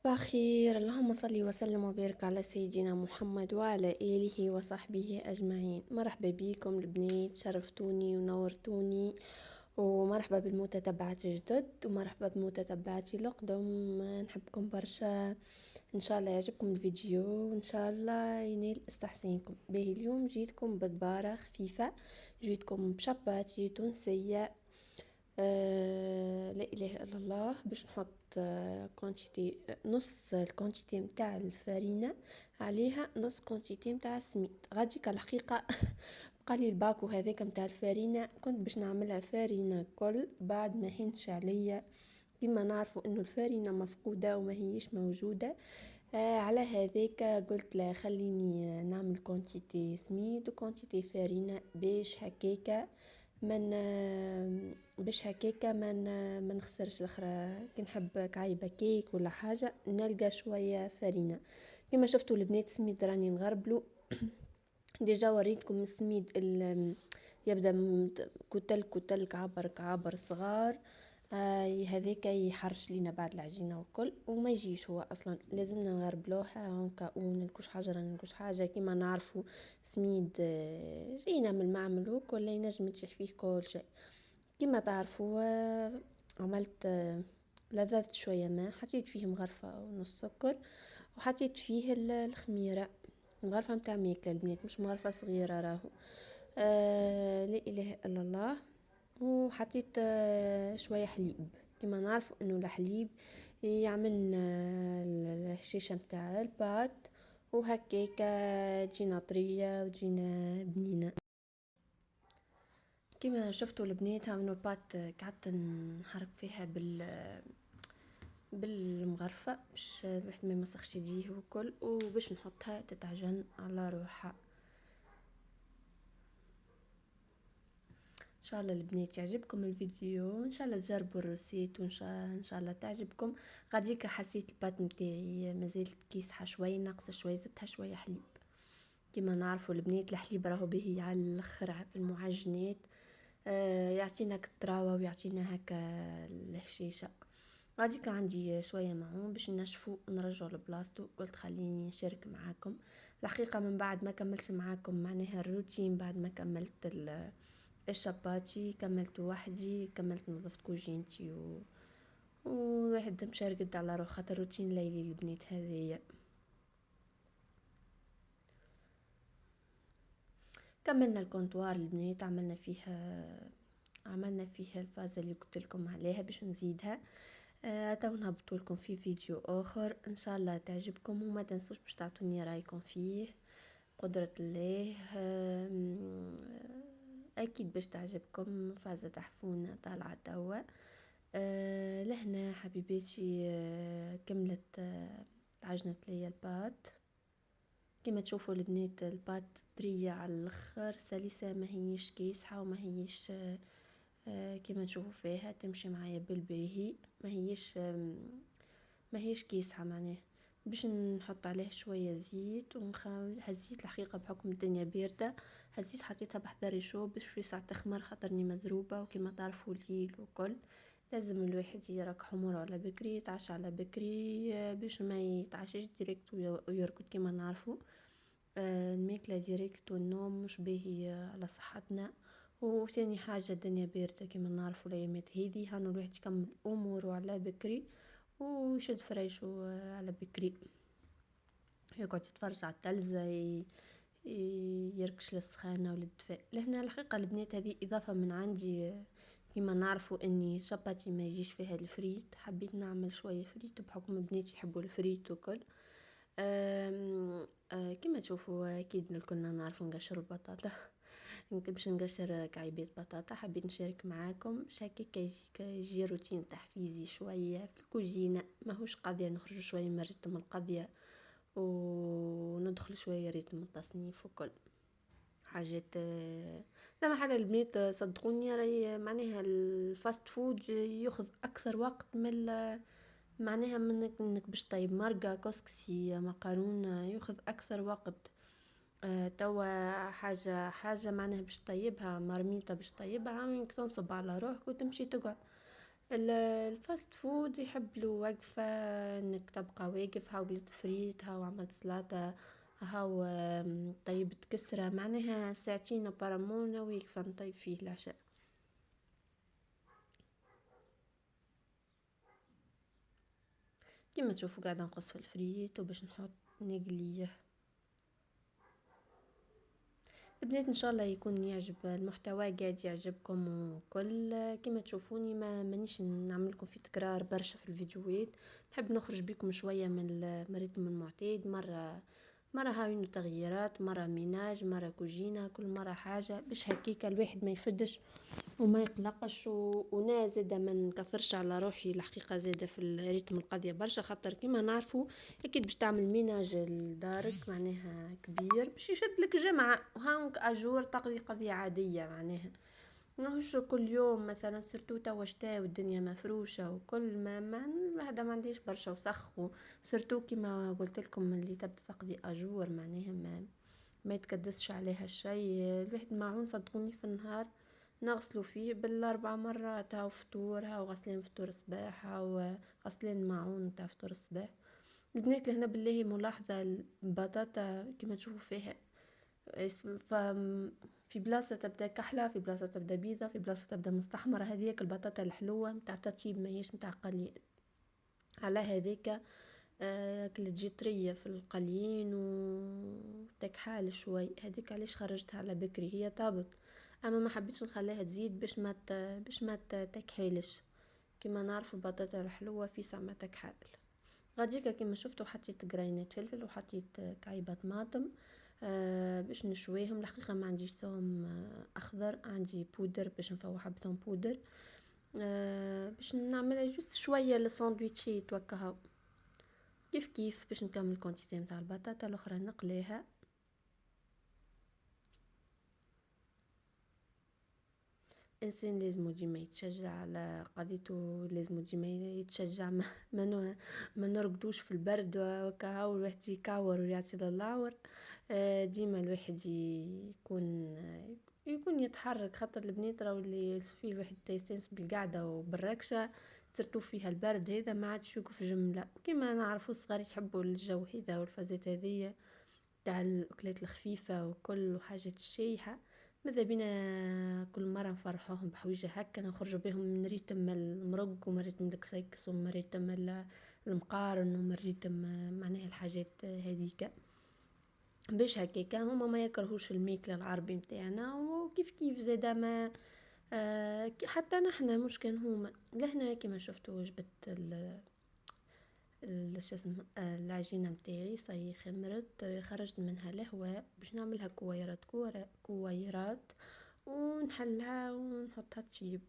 صباح الخير، اللهم صل وسلم وبارك على سيدنا محمد وعلى آله وصحبه أجمعين. مرحبا بكم البنات، شرفتوني ونورتوني، ومرحبا بالمتتبعات الجدد ومرحبا بالمتتبعات الأقدم. نحبكم برشا، إن شاء الله يعجبكم الفيديو وإن شاء الله ينال استحسانكم. باهي اليوم جيتكم بدبارة خفيفة، جيتكم بشاباتي تونسية. لا اله الا الله. باش نحط كونتيتي، نص الكونتيتي متاع الفارينة عليها نص كونتيتي متاع السميد. غاديك الحقيقة بقالي الباكو هذاك متاع الفارينة، كنت باش نعملها فارينة كل بعد ما هنش عليا. كما نعرفوا انه الفارينة مفقودة وما هيش موجودة. على هذاك قلت لا، خليني نعمل كونتيتي سميد وكونتيتي فارينة باش هكاكا من باش هكاكا ما نخسرش الاخرى. كي نحب كعيبه كيك ولا حاجه نلقى شويه فرينه. كما شفتوا البنات السميد راني نغربلو. ديجا وريتكم السميد يبدا كتل كتل كعبر كعبر صغار. هذاك يحرش لينا بعد العجينه وكل، وما يجيش هو اصلا. لازمنا نغربلوه هكا ونلكوش حاجه نلكوش حاجه. كيما نعرفوا سميد جينا من المعمل وكل، ولا ينجم تشيح فيه كل شيء. كما تعرفوا عملت لذذت شويه ما حطيت فيه مغرفه ونص سكر، وحطيت فيه الخميره، مغرفه متاع ماكله البنات، مش مغرفه صغيره راهو. لا اله الا الله. وحطيت شويه حليب. كما نعرفوا انه الحليب يعمل الهشاشه متاع البات، وهكاكا تجينا طريه وتجينا بنينه. كما شفتوا البنات انه البات قعدت نحرك فيها بالمغرفه باش الواحد ما يمسخش يديه وكل، وباش نحطها تتعجن على روحها. ان شاء الله البنات يعجبكم الفيديو، ان شاء الله تجربوا الروسيت، وان شاء الله تعجبكم. غاديك حسيت البات نتاعي مازالت كيسحه شوي، ناقصه شوي، زدتها شويه حليب. كما نعرفوا البنات الحليب راهو باهي على الاخر في المعجنات. يعطينا كالطراوه ويعطينا هكا الهشيشه. غاديك عندي شويه معون باش نشفو نرجعو لبلاصتو. قلت خليني نشارك معاكم الحقيقه من بعد ما كملتش معاكم معناها الروتين. بعد ما كملت الشاباتي كملت وحدي، كملت نظفت كوجينتي وواحد مشى رقد على روح خاطر روتين ليلي البنات هذيا. كملنا الكونتوار البنات، عملنا فيها الفازة اللي قلت لكم عليها باش نزيدها. تو نهبطوا لكم في فيديو اخر ان شاء الله تعجبكم، وما تنسوش باش تعطوني رايكم فيه قدرة الله. اكيد باش تعجبكم فازة تحفونة طالعة توا. لهنا حبيباتي كملت عجنت لي البات. كما تشوفوا البنات البات طرية على الاخر، سلسة، ما هيش كيسحة وما هيش كما تشوفوا فيها تمشي معايا بالباهي. ما هيش كيسحة معناه. باش نحط عليه شوية زيت هالزيت الحقيقة بحكم الدنيا باردة هالزيت حطيتها بحذر يشوب باش في ساعة تخمر، خاطرني مضروبة وكما تعرفوا الليل وكل لازم الواحد يرك حمره على بكري، يتعشى على بكري باش ما يتعشاش ديريكت ويركض. كما نعرفوا الماكلة ديريكت والنوم مش باهي على صحتنا. وثاني حاجة الدنيا باردة كما نعرفوا الايامات هذي، هانو الواحد يكمل اموره على بكري ويشد فريشه على بكري، يقعد يتفرج على التلفزة، يركش للسخانة وللدفاء. لهنا الحقيقة البنات هذه إضافة من عندي. كما نعرفوا اني شاباتي ما يجيش فيها الفريت، حبيت نعمل شوية فريت بحكم بناتي يحبوا الفريت وكل. كما تشوفوا اكيد كلنا نعرفوا نقشروا البطاطا. يمكن باش نقشر كعيبات بطاطا حبيت نشارك معاكم هكاك يجي روتين تحفيزي شويه في الكوجينه، ماهوش قضيه نخرج شويه من رتم القضيه وندخل شويه رتم التصنيف وكل حاجات. لما حاجه البنات صدقوني راهي معناها الفاست فود ياخذ اكثر وقت من معناها منك باش طيب مرقه كسكسي مقارون ياخذ اكثر وقت. توا حاجه معناها باش طيبها مرميطه باش طيبها وينك تنصب على روحك وتمشي تقعد. الفاست فود يحب له وقفة، انك تبقى واقف، هاو قلت فريت، هاو عملت سلطة، هاو طيبت كسرة، معناها ساعتين برامونا واقفة نطيب فيه العشاء. كيما تشوفوا قاعدة نقص في الفريت وباش نحط نقليه. البنات ان شاء الله يكون يعجب المحتوى، قاعد يعجبكم وكل كما تشوفوني ما مانيش نعمل لكم في تكرار برشا في الفيديوهات، نحب نخرج بكم شويه من الريتم المعتاد، مره هاوين تغييرات، مره ميناج، مره كوجينه، كل مره حاجه باش هكيك الواحد ما يفدش وما يقلقش وانا زاده ما نكثرش على روحي الحقيقه، زاده في الريتم القضيه برشا، خاطر كيما نعرفوا اكيد باش تعمل ميناج لدارك معناها كبير باش يشد لك جمعه، وهاك اجور تقضي قضيه عاديه معناها ماهوش كل يوم مثلا، سيرتو توا شتا والدنيا مفروشه وكل ما الواحد ما عنديش برشا وسخ، سيرتو كيما قلت لكم اللي تبدا تقضي اجور معناها ما يتكدسش عليها الشيء، الواحد معون صدقوني في النهار نغسلوا فيه بالاربع مرات، هاو فطور، هاو غسلين فطور صباح، هاو غسلين معون تاع فطور الصباح. البنات لهنا بالله ملاحظه البطاطا كما تشوفوا فيها ف في بلاصه تبدا كحله، في بلاصه تبدا بيضه، في بلاصه تبدا مستحمره، هذيك البطاطا الحلوه نتاع تطيب ماهيش نتاع قلي، على هذيك كل تجي طريه في القليين وتكحال شوي، هذيك علاش خرجتها على بكري، هي طابت اما ما حبيتش نخليها تزيد باش ما تكحيلش، كما نعرف البطاطا الحلوه في ساعه تكحل. غاديكا كما شفتوا حطيت قرينات فلفل وحطيت كعيبه طماطم باش نشويهم، الحقيقه ما عنديش ثوم اخضر، عندي بودر باش نفوح بثوم بودر باش نعملها جوست شويه للساندويتشيت وكهو، كيف كيف باش نكمل الكونتيتي نتاع البطاطا الاخرى نقليها. انسان لازم ديما يتشجع على قضيته، لازم ديما يتشجع ما نرقدوش في البرد وكهو الواحد يكاور ويعطي للعور، ديما الواحد يكون يتحرك، خاطر البنات راهو اللي فيه الواحد يستانس بالقعده وبالركشه، سرتو فيها البرد هذا ما عادش يوقف جمله، كما نعرفوا الصغار يحبوا الجو هذا والفازات هذية تاع الاكلات الخفيفه وكل حاجه الشايحه، ماذا بينا كل مره نفرحوهم بحويجه هكا نخرجوا بهم من ريتم المرق ومن ريتم الكسيكس ومن ريتم المقارن ومن ريتم معناها الحاجات هذيك، باش هكاكا هما ما يكرهوش الماكله العربي نتاعنا، وكيف كيف زاده ما حتى نحنا مش كان هما لهنا كما شفتوا جبت شاسمه العجينه نتاعي صاي خمرت، خرجت منها الهواء باش نعملها كويرات ونحلها ونحطها تشيب.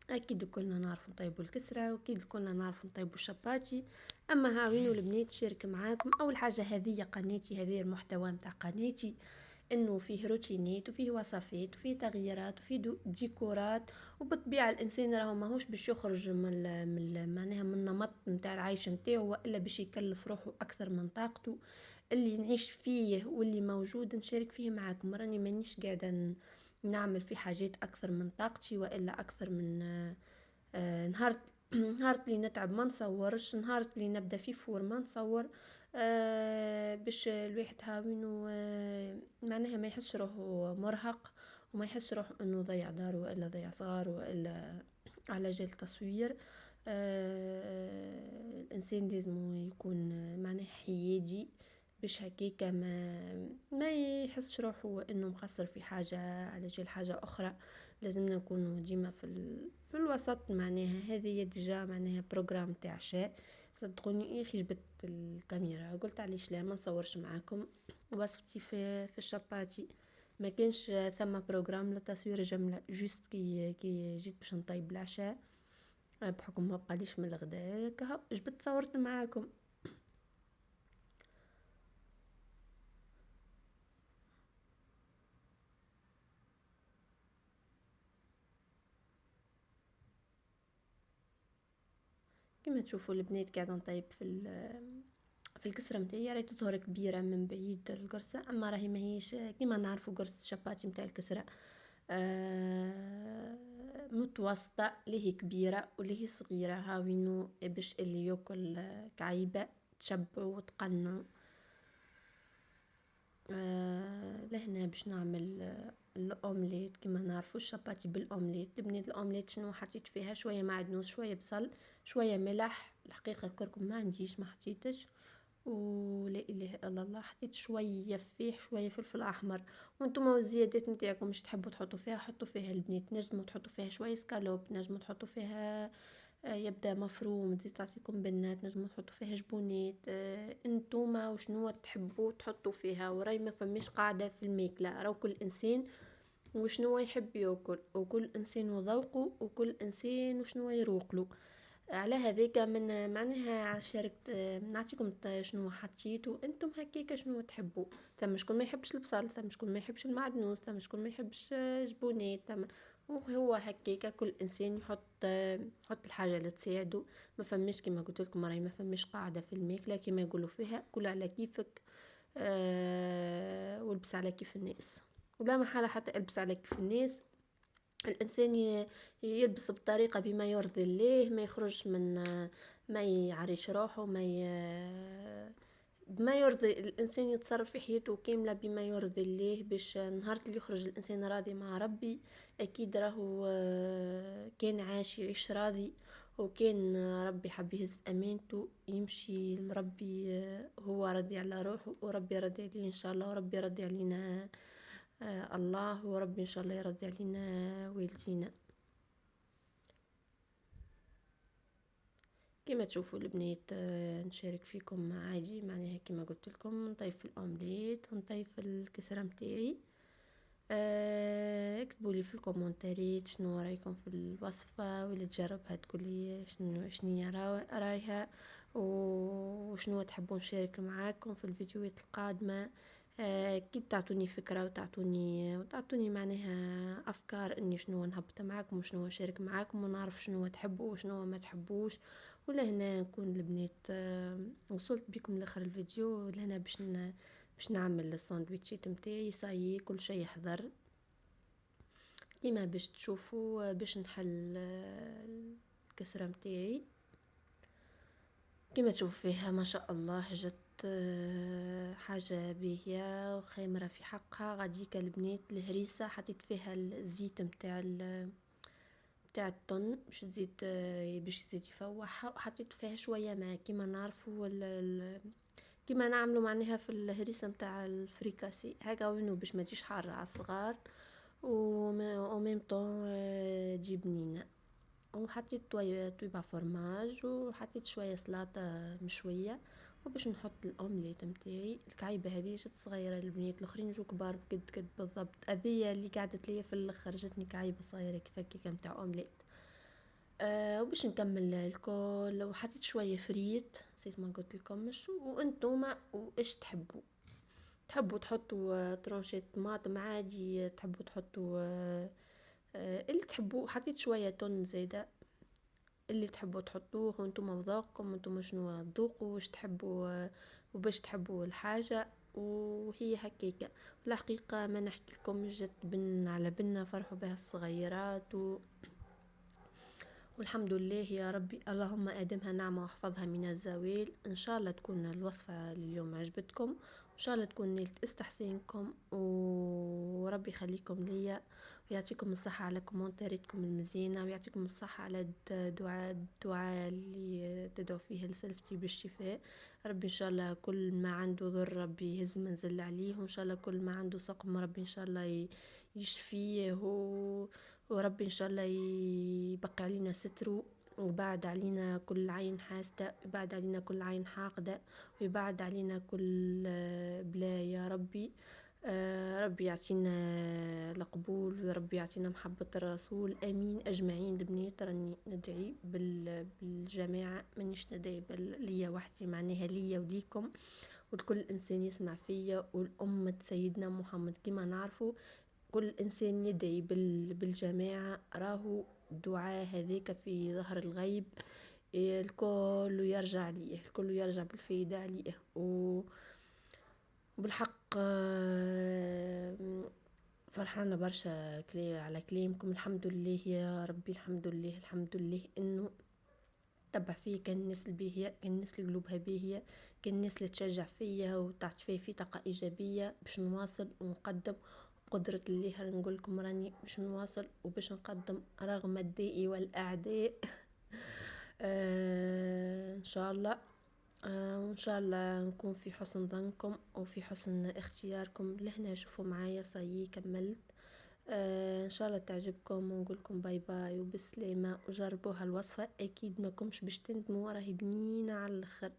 اكيد كلنا نعرف نطيبوا الكسره، واكيد كلنا نعرف نطيبوا الشباتي، اما هاوين البنات شارك معاكم اول حاجه هذه قناتي، هذه المحتوى نتاع قناتي انه فيه روتينات وفيه وصفات وفيه تغييرات وفيه ديكورات، وبالطبيعه الانسان راهو ماهوش باش يخرج معناها من النمط نتاع العيش نتاعو، والا باش يكلف روحه اكثر من طاقته، اللي نعيش فيه واللي موجود نشارك فيه معاكم، راني مانيش قاعده نعمل في حاجات اكثر من طاقتي والا اكثر من نهار نهار اللي نتعب ما نصورش، نهار اللي نبدا في فور ما نصور، باش الواحد هاوينو معناها ما يحسش روحه مرهق وما يحسش روحه انه ضيع داره والا ضيع صغار والا على جال تصوير. الانسان لازم يكون معناه حيادي باش هكاكا ما يحسش روحه انه مقصر في حاجه على جال حاجه اخرى، لازمنا نكونوا ديما في الوسط، معناها هذه ديجا معناها بروجرام تاع شاء. صدقوني اخي جبت الكاميرا قلت علاش لا ما نصورش معاكم وصفتي في الشباتي، ما كانش ثم بروجرام لتصوير جمله، جوست كي جيت باش نطيب العشاء بحكم ما بقاليش من الغداء كهو جبت صورت معاكم. كما تشوفوا البنات قاعده نطيب في الكسره نتاعي، راهي تظهر كبيره من بعيد القرصه، اما راهي ماهيش كيما نعرفوا قرص الشباتي نتاع الكسره متوسطة، اللي هي كبيرة واللي هي صغيرة، هاوينو باش اللي ياكل كعيبة تشبع وتقنعو. لهنا باش نعمل الاومليت. كما نعرفوا الشاباتي بالاومليت. بنيت الاومليت شنو حطيت فيها؟ شويه معدنوس، شويه بصل، شويه ملح، الحقيقه الكركم ما عنديش ما حطيتش، ولا اله الا الله حطيت شويه فيه شويه فلفل احمر. وانتم والزيادات نتاعكم مش تحبوا تحطوا فيها حطوا فيها البنات. نجموا تحطوا فيها شويه سكالوب، نجموا تحطوا فيها يبدا مفروم، تزيد تعطيكم بنات، نجموا تحطوا فيها جبونات. انتوما وشنو تحبوا تحطوا فيها، وراي ما فماش قاعده في الماكله، راهو كل انسان وشنو يحب ياكل، وكل انسان وذوقه، وكل انسان وشنو يروقله. على هذيك من معناها شاركت نعطيكم شنو حطيتو انتم هكاكا شنو تحبوا. ثم شكون ما يحبش البصل، ثم شكون ما يحبش المعدنوس، ثم شكون ما يحبش جبونات، ثم هو هكاكا كل انسان يحط الحاجه اللي تساعده. ما فماش كما قلت لكم راهي ما فماش قاعده في الماكله كما يقولوا فيها كل على كيفك. والبس على كيف الناس، ولا محالة حتى البس على كيف الناس. الانسان يلبس بطريقه بما يرضي الله، ما يخرج من ما يعريش روحه، بما يرضي الانسان يتصرف في حياته كامله بما يرضي الله، باش نهار اللي يخرج الانسان راضي مع ربي اكيد راهو كان عاش يعيش راضي. وكان ربي حب يهز امانته يمشي لربي، هو راضي على روحه وربي راضي عليه ان شاء الله، وربي راضي علينا الله، وربي ان شاء الله يرضي علينا والدينا. كما تشوفوا البنات نشارك فيكم عادي، معناها كما قلت لكم نطيف الاومليت ونطيف الكسره متاعي. اكتبوا لي في الكومنتات شنو رايكم في الوصفه، واللي تجربها تقولي شنو رايها، وشنو تحبون نشارك معاكم في الفيديوهات القادمه. اكيد تعطوني فكره وتعطوني معناها افكار اني شنو نهبط معاكم وشنو نشارك معاكم، ونعرف شنو تحبوا وشنو ما تحبوش. ولهنا نكون البنات وصلت بكم لاخر الفيديو. لهنا باش نعمل الساندويتشات متاعي صايي كل شيء يحضر كيما باش تشوفوا. باش نحل الكسره متاعي كما تشوفوا فيها ما شاء الله جت حاجه باهيه وخامره في حقها. غاديك البنات الهريسه حطيت فيها الزيت متاع الطن باش تزيد يفوحها، وحطيت فيها شويه ماء كيما نعرفوا كيما نعملوا معناها في الهريسه متاع الفريكاسي هكا، وينو باش ما تجيش حاره على الصغار و ميم طون تجي بنينه. وحطيت طويبه فرماج، وحطيت شويه سلطه مشويه، وباش نحط الاومليت متاعي. الكعيبه هذه جات صغيره، البنات الاخرين جو كبار قد بالضبط. هذه اللي قعدت ليا في الاخر جاتني كعيبه صغيره كيف هكاك متاع اومليت. وباش نكمل الكل وحطيت شويه فريت نسيت ما قلت لكمش. وانتوما وايش تحبوا تحطوا طرونشات طماطم عادي، تحبوا تحطوا اللي تحبوا. حطيت شويه تون زياده اللي تحبوا تحطوه، وانتم وذوقكم، انتم شنو تذوقوا واش تحبوا وباش تحبوا الحاجه. وهي هكاكا الحقيقه ما نحكي لكم جت بن على بنه فرحوا بها الصغيرات والحمد لله يا ربي. اللهم ادمها نعمه واحفظها من الزوال. ان شاء الله تكون الوصفه لليوم عجبتكم، ان شاء الله تكون نلت استحسانكم، وربي يخليكم ليا ويعطيكم الصحه على كومنتاراتكم المزيانه، ويعطيكم الصحه على الدعاء اللي تدعو فيه لسلفتي بالشفاء. ربي ان شاء الله كل ما عنده ضر ربي يهز منزل عليه، وان شاء الله كل ما عنده سقم ربي ان شاء الله يشفيه وربي ان شاء الله يبقى علينا ستره، ويبعد علينا كل عين حاسدة، ويبعد علينا كل عين حاقدة، ويبعد علينا كل بلا يا ربي. ربي يعطينا القبول، وربي يعطينا محبة الرسول. امين اجمعين. البنات راني ندعي بالجماعة، مانيش ندعي ليا وحدي، معناها ليا وليكم ولكل انسان يسمع فيا والأمة سيدنا محمد. كما نعرفوا كل انسان يدعي بالجماعة، راهو الدعاء هذاك في ظهر الغيب الكل يرجع ليه، الكل يرجع بالفايدة عليه وبالحق. فرحانة برشا على كلامكم. الحمد لله يا ربي، الحمد لله الحمد لله انه تبع فيه. كان الناس الباهية، كان الناس اللي قلوبها باهية، كان الناس اللي تشجع فيا وتعطي فيا في طاقة إيجابية باش نواصل ونقدم. قدرة الله نقول لكم راني باش نواصل وباش نقدم رغم الداء والأعداء. إن شاء الله. وإن شاء الله نكون في حسن ظنكم وفي حسن اختياركم. لهنا شوفوا معايا صايي كملت. ان شاء الله تعجبكم، ونقولكم باي باي وبسلامة، وجربوها الوصفة اكيد ما كمش باش تندموا، راهي بنينة على الاخر.